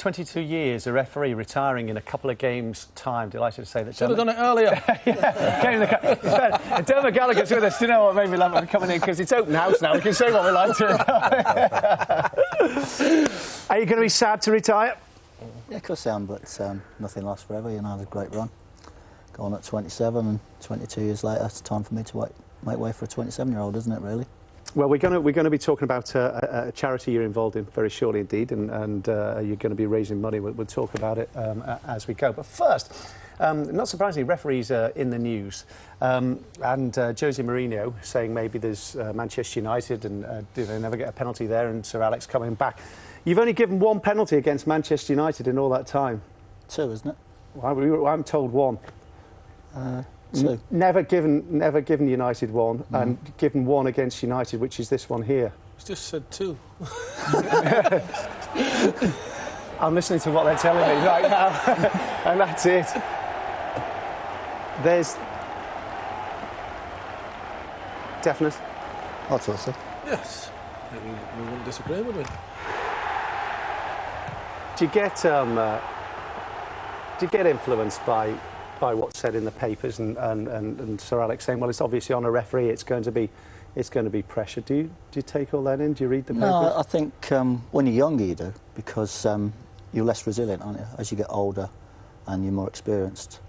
22 years, a referee retiring in a couple of games' time. Delighted to say that. Should have done it earlier. Dermott Gallagher's with us. Do you know what made me love coming in? Because it's open house now. We can say what we like to. Are you going to be sad to retire? Yeah, of course I am, but nothing lasts forever. You know, I had a great run. Go on at 27, and 22 years later, it's time for me to make way for a 27-year-old, isn't it, really? Well, we're going to be talking about a charity you're involved in very shortly indeed, and you're going to be raising money. We'll talk about it as we go. But first, not surprisingly, referees are in the news. And Jose Mourinho saying maybe there's Manchester United and do they never get a penalty there, and Sir Alex coming back. You've only given one penalty against Manchester United in all that time. 2, isn't it? Well, I'm told 1. 2. Never given United 1, and given 1 against United, which is this one here. It's just said 2. I'm listening to what they're telling me right now, and that's it. There's definite. I thought so. Yes. We wouldn't disagree, would we? Do you get influenced by what's said in the papers and Sir Alex saying, well, it's obviously on a referee, it's going to be pressure. Do you take all that in? Do you read the papers? No, I think when you're younger you do, because you're less resilient, aren't you? As you get older and you're more experienced,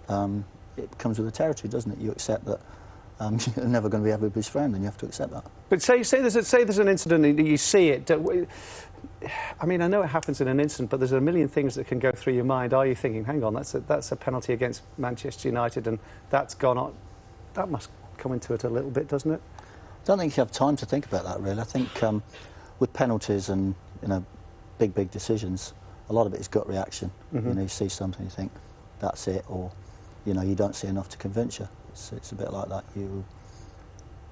it comes with the territory, doesn't it? You accept that you're never going to be everybody's friend, and you have to accept that. But say there's an incident and you see it. I mean, I know it happens in an instant, but there's a million things that can go through your mind. Are you thinking, hang on, that's a penalty against Manchester United, and that's gone on? That must come into it a little bit, doesn't it? I don't think you have time to think about that, really. I think with penalties and, you know, big decisions, a lot of it is gut reaction. You know, you see something, you think, that's it, or, you know, you don't see enough to convince you. It's a bit like that.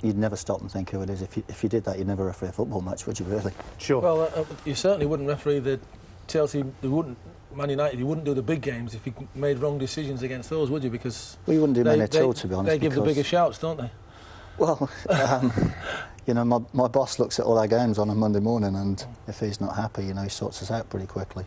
You'd never stop and think who it is. If you did that, you'd never referee a football match, would you, really? Sure. Well, you certainly wouldn't referee the Chelsea, Man United, you wouldn't do the big games if you made wrong decisions against those, would you? Because well, you wouldn't do many at all, to be honest. They give the bigger shouts, don't they? Well, you know, my boss looks at all our games on a Monday morning, and if he's not happy, you know, he sorts us out pretty quickly.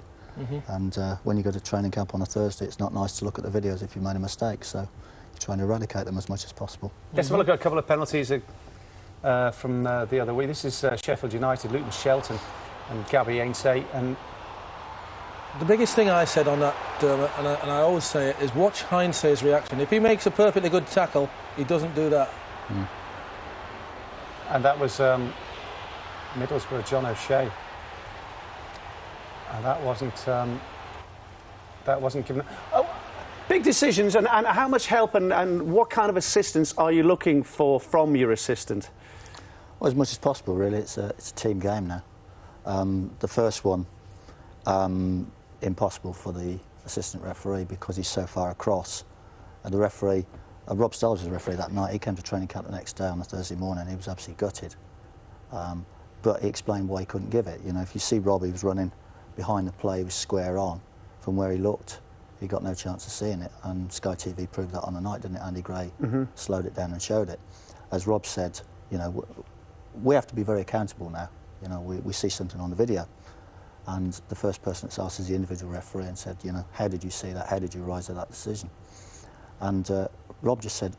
And when you go to training camp on a Thursday, it's not nice to look at the videos if you made a mistake, so you try and eradicate them as much as possible. Let's have a look at a couple of penalties from the other week. This is Sheffield United, Luton Shelton and Gabby Ainsay. And the biggest thing I said on that, Dermott, and I always say it, is watch Ainsay's reaction. If he makes a perfectly good tackle, he doesn't do that. And that was Middlesbrough, John O'Shea. And that wasn't given. Oh, big decisions, and how much help and what kind of assistance are you looking for from your assistant? Well, as much as possible, really. It's a team game now. The first one, impossible for the assistant referee because he's so far across. And the referee, Rob Stiles was the referee that night. He came to training camp the next day on a Thursday morning. He was absolutely gutted. But he explained why he couldn't give it. You know, if you see Rob, he was running behind the play, he was square on. From where he looked, he got no chance of seeing it. And Sky TV proved that on the night, didn't it? Andy Gray slowed it down and showed it. As Rob said, you know, we have to be very accountable now. You know, we see something on the video, and the first person that's asked is the individual referee and said, you know, how did you see that? How did you rise to that decision? And Rob just said,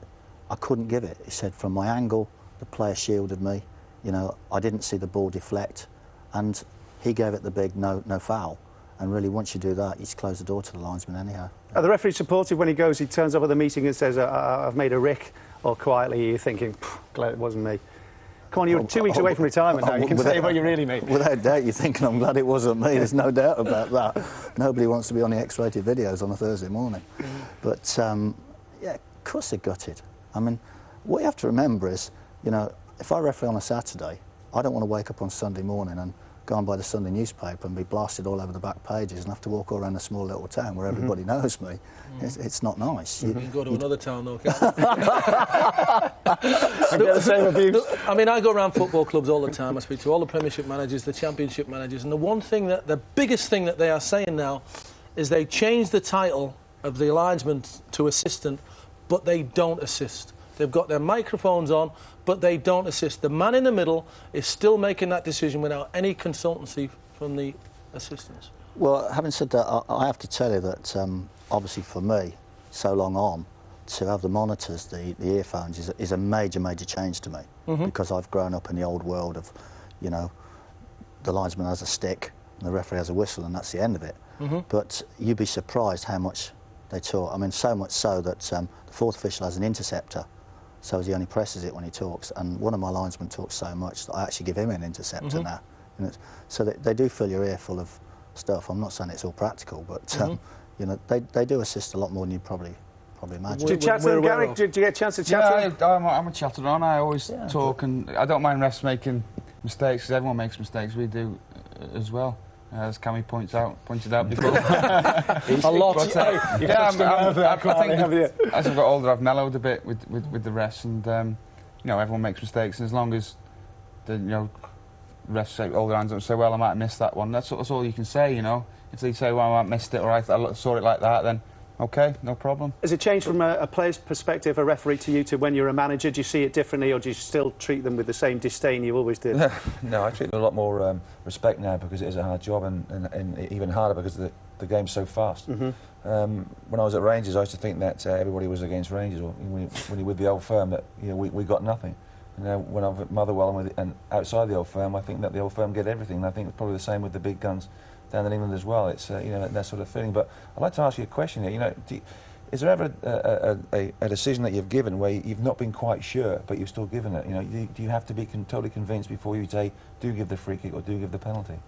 I couldn't give it. He said, from my angle, the player shielded me. You know, I didn't see the ball deflect, and he gave it the big no foul. And really, once you do that, you just close the door to the linesman anyhow. Are the referees supportive when he turns up at the meeting and says, I've made a rick, or quietly you're thinking, glad it wasn't me? Come on, you're 2 weeks away from retirement now. You can say what you really mean. Without doubt, you're thinking, I'm glad it wasn't me. There's no doubt about that. Nobody wants to be on the X-rated videos on a Thursday morning. But, yeah, of course they're gutted. I mean, what you have to remember is, you know, if I referee on a Saturday, I don't want to wake up on Sunday morning and go on by the Sunday newspaper and be blasted all over the back pages and have to walk all around a small little town where everybody knows me. It's not nice. You can go to another town, though, can't you? And get the same abuse. I mean, I go around football clubs all the time. I speak to all the Premiership managers, the Championship managers, and the biggest thing that they are saying now is they changed the title of the linesman to assistant, but they don't assist. They've got their microphones on, but they don't assist. The man in the middle is still making that decision without any consultancy from the assistants. Well, having said that, I have to tell you that obviously for me, so long on, to have the monitors, the earphones, is a major change to me, because I've grown up in the old world of, you know, the linesman has a stick and the referee has a whistle and that's the end of it. But you'd be surprised how much they talk. I mean, so much so that the fourth official has an interceptor, so he only presses it when he talks. And one of my linesmen talks so much that I actually give him an interceptor now. And so they do fill your ear full of stuff. I'm not saying it's all practical, but you know, they do assist a lot more than you probably imagine. Do you chat to them, Gary? Do you get a chance to chat to them? I'm a chatterer on. I always talk, and I don't mind refs making mistakes, because everyone makes mistakes. We do as well, as Cammy pointed out before. A lot. But, I think as I've got older, I've mellowed a bit with the refs, and you know, everyone makes mistakes, and as long as the refs say, hold their hands up and say, well, I might have missed that one. That's all you can say, you know. If they say, well, I missed it, or I saw it like that, then OK, no problem. Has it changed from a player's perspective, a referee, to you, to when you're a manager? Do you see it differently, or do you still treat them with the same disdain you always did? No, I treat them with a lot more respect now, because it is a hard job, and even harder because the game's so fast. When I was at Rangers, I used to think that everybody was against Rangers, or when you're with the old firm, that we got nothing. And now when I'm at Motherwell and outside the old firm, I think that the old firm get everything. And I think it's probably the same with the big guns down in England as well. It's that sort of feeling. But I'd like to ask you a question here. You know, is there ever a decision that you've given where you've not been quite sure, but you've still given it? You know, do you have to be totally convinced before you say, do give the free kick or do give the penalty?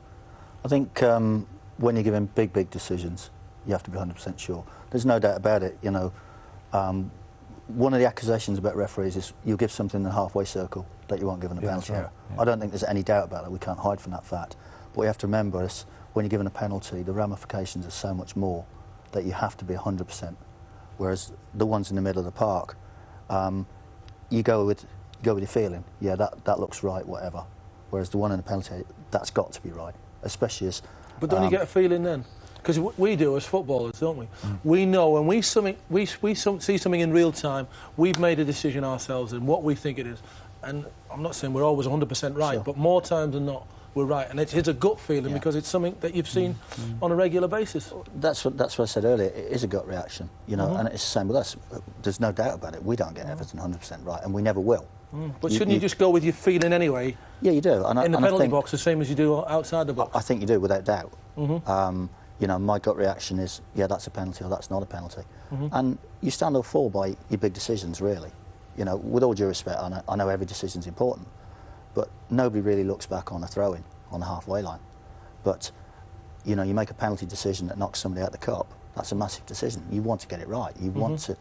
I think when you're giving big decisions, you have to be 100% sure. There's no doubt about it. You know, one of the accusations about referees is you'll give something in the halfway circle that you won't give a penalty. Right. I don't think there's any doubt about that. We can't hide from that fact. But we have to remember is when you're given a penalty, the ramifications are so much more that you have to be 100%. Whereas the ones in the middle of the park, you go with your feeling. Yeah, that looks right, whatever. Whereas the one in the penalty, that's got to be right, especially as. But don't you get a feeling then? Because we do as footballers, don't we? We know when we see something in real time, we've made a decision ourselves and what we think it is. And I'm not saying we're always 100% right, but more times than not, we're right. And it's a gut feeling because it's something that you've seen on a regular basis. That's what I said earlier. It is a gut reaction, you know, and it's the same with us. There's no doubt about it. We don't get everything 100% right, and we never will. But shouldn't you just go with your feeling anyway? Yeah, you do. In the penalty box, the same as you do outside the box. I think you do, without doubt. You know, my gut reaction is, yeah, that's a penalty or that's not a penalty. And you stand or fall by your big decisions, really. You know, with all due respect, I know every decision's important, but nobody really looks back on a throw-in on the halfway line. But, you know, you make a penalty decision that knocks somebody out the cup, that's a massive decision. You want to get it right. You want to...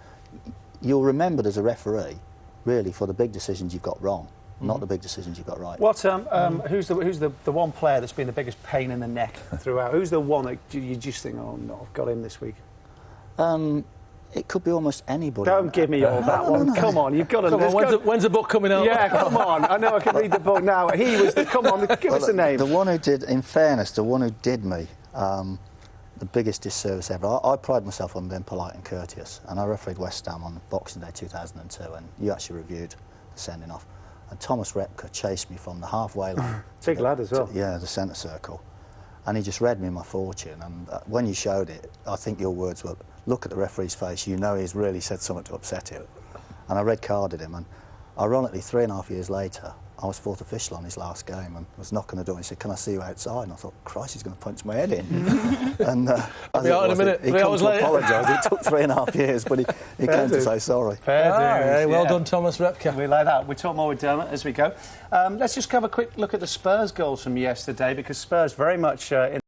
You're remembered as a referee, really, for the big decisions you've got wrong, not the big decisions you've got right. What? Who's the one player that's been the biggest pain in the neck throughout? Who's the one that you just think, oh no, I've got him this week? It could be almost anybody. Don't give me all that one. No. Come on, you've got to. Come on, when's the book coming out? Yeah, come on. I know I can read the book now. He was the. Come on, give us the name. The one who did, in fairness, the one who did me the biggest disservice ever. I pride myself on being polite and courteous, and I refereed West Ham on Boxing Day 2002, and you actually reviewed the sending off. And Thomas Repka chased me from the halfway line. Big lad as well. The centre circle. And he just read me my fortune. And when you showed it, I think your words were, look at the referee's face, you know he's really said something to upset him. And I red carded him. And ironically, 3.5 years later, I was fourth official on his last game and was knocking the door and he said, can I see you outside? And I thought, Christ, he's going to punch my head in. And I'll be out in a minute. He come to apologise. It took 3.5 years, but he came to say sorry. Fair dues. Well done, Thomas Repka. We like that. We'll talk more with Dermott as we go. Let's just have a quick look at the Spurs goals from yesterday, because Spurs very much in